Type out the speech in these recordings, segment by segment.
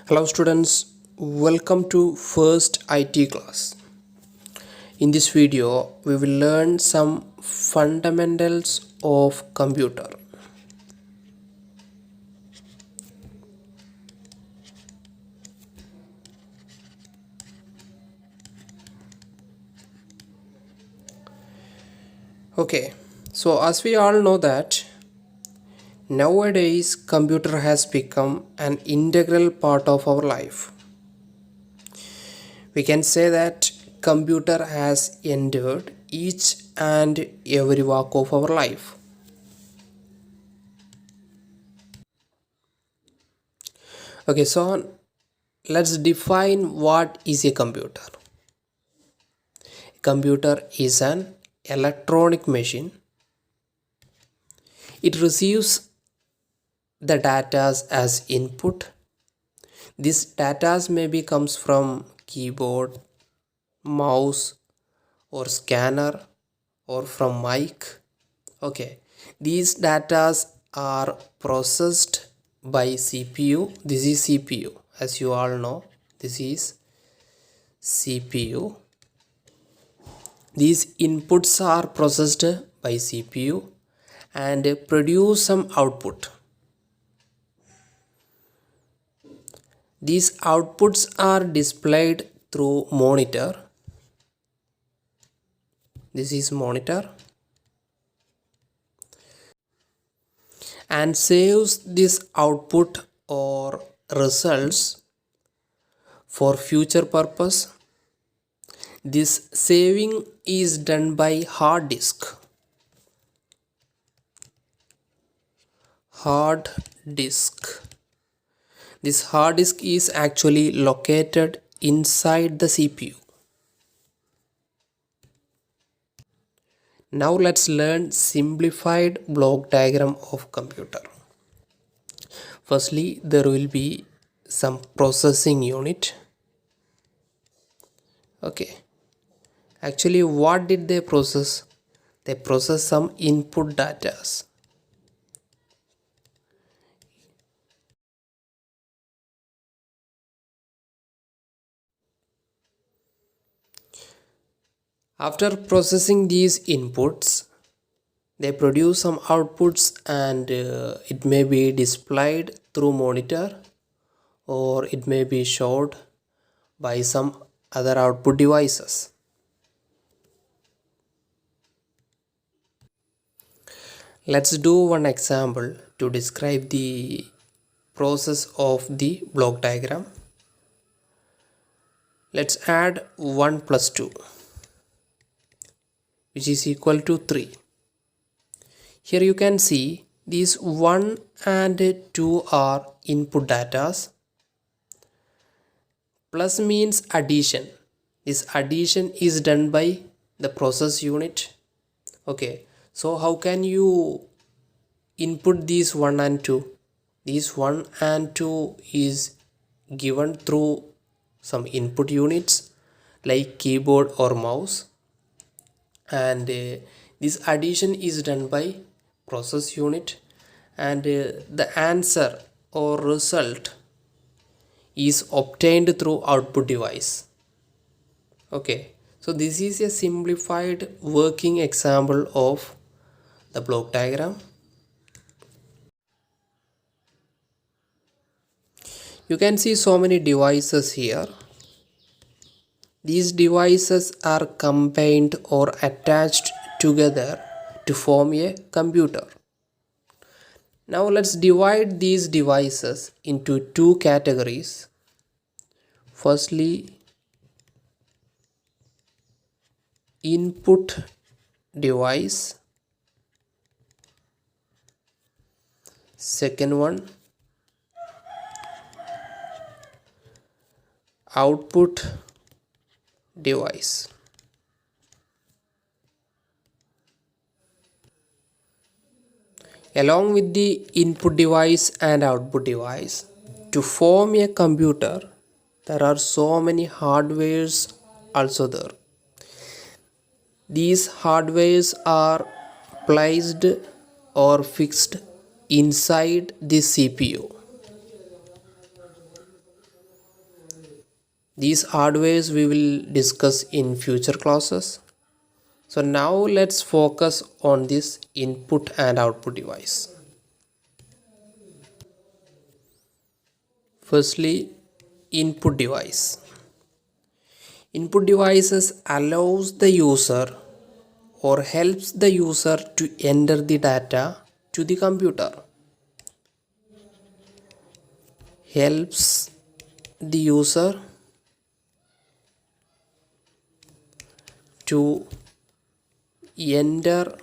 Hello students, welcome to first IT class. In this video, we will learn some fundamentals of computer. Okay, so as we all know that nowadays computer has become an integral part of our life. We can say that computer has entered each and every walk of our life. Okay, so let's define what is a computer. Computer is an electronic machine. It receives the data as input. This data maybe comes from keyboard, mouse, or scanner, or from mic. Okay, these data are processed by CPU. This is CPU, as you all know. This is CPU. These inputs are processed by CPU and produce some output. These outputs are displayed through monitor. This is monitor and saves this output or results for future purpose. This saving is done by hard disk. Hard disk. This hard disk is actually located inside the CPU. Now let's learn simplified block diagram of computer. Firstly, there will be some processing unit. Okay. Actually, what did they process? They process some input data. After processing these inputs, they produce some outputs and it may be displayed through monitor or it may be showed by some other output devices. Let's do one example to describe the process of the block diagram. Let's add 1 plus 2, which is equal to 3. Here you can see these 1 and 2 are input datas. Plus means addition. This addition is done by the process unit. Okay, so how can you input these 1 and 2? These 1 and 2 is given through some input units like keyboard or mouse, and this addition is done by process unit, and the answer or result is obtained through output device. Okay, so this is a simplified working example of the block diagram. You can see so many devices here. These devices are combined or attached together to form a computer. Now let's divide these devices into two categories. Firstly, input device. Second one, output device. Along with the input device and output device, to form a computer, there are so many hardwares also there. These hardwares are placed or fixed inside the CPU. These hardwares we will discuss in future classes. So now let's focus on this input and output device. Firstly, input device. Input devices allows the user or helps the user to enter the data to the computer. Helps the user to enter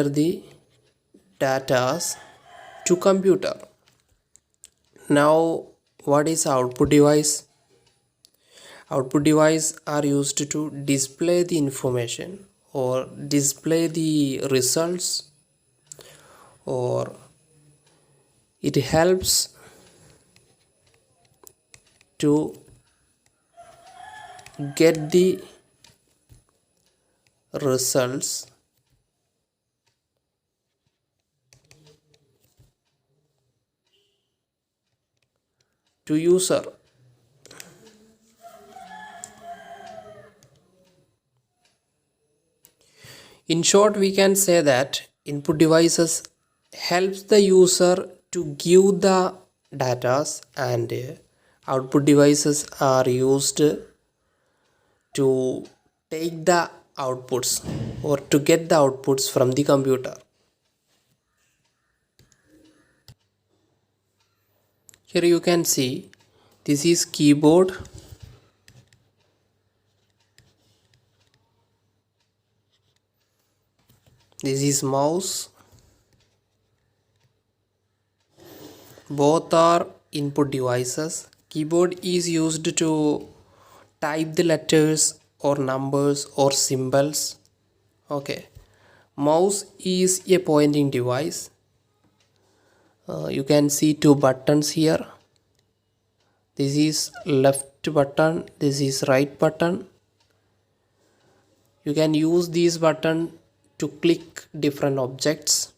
the data to computer. Now what is output device? Output device are used to display the information or display the results, or it helps to get the results to user. In short, we can say that input devices helps the user to give the data, and output devices are used to take the outputs or to get the outputs from the computer. Here you can see this is keyboard, this is mouse. Both are input devices. Keyboard is used to type the letters or numbers or symbols. Okay. Mouse is a pointing device. You can see two buttons here. This is left button, this is right button. You can use this button to click different objects.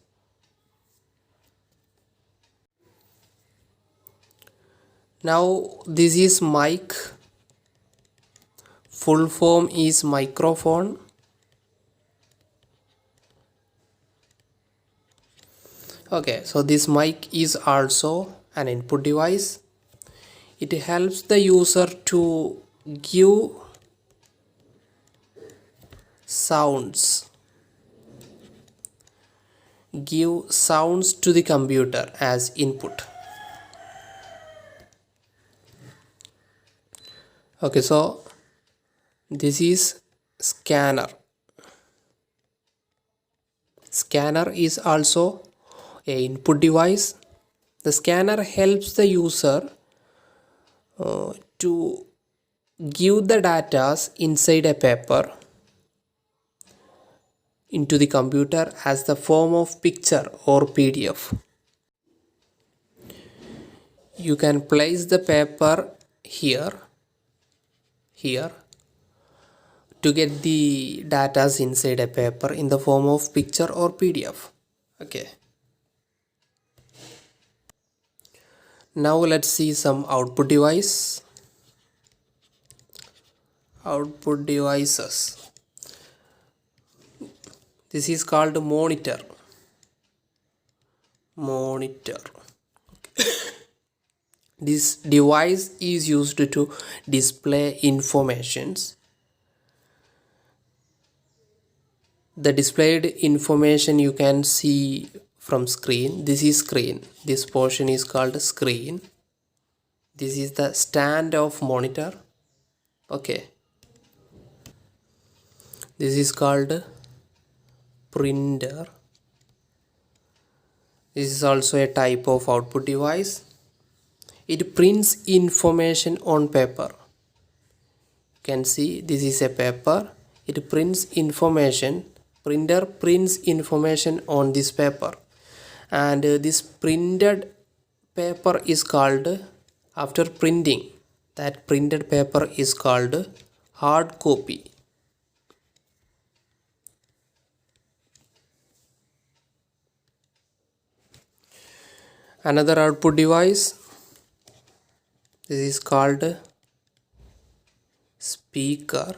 Now this is mic. Full form is microphone. Okay, so this mic is also an input device. It helps the user to give sounds to the computer as input. Okay, so this is scanner. Scanner is also a input device. The scanner helps the user to give the data inside a paper into the computer as the form of picture or PDF. You can place the paper here to get the data inside a paper in the form of picture or PDF. Okay. Now let's see some output device. Output devices. This is called monitor. This device is used to display informations. The displayed information you can see from screen. This is screen. This portion is called screen. This is the stand of monitor. Okay. This is called printer. This is also a type of output device. It prints information on paper. You can see this is a paper. It prints information. Printer prints information on this paper, and this printed paper is called, after printing, that printed paper is called hard copy. Another output device, this is called speaker.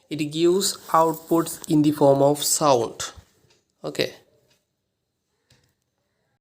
It gives outputs in the form of sound. Okay,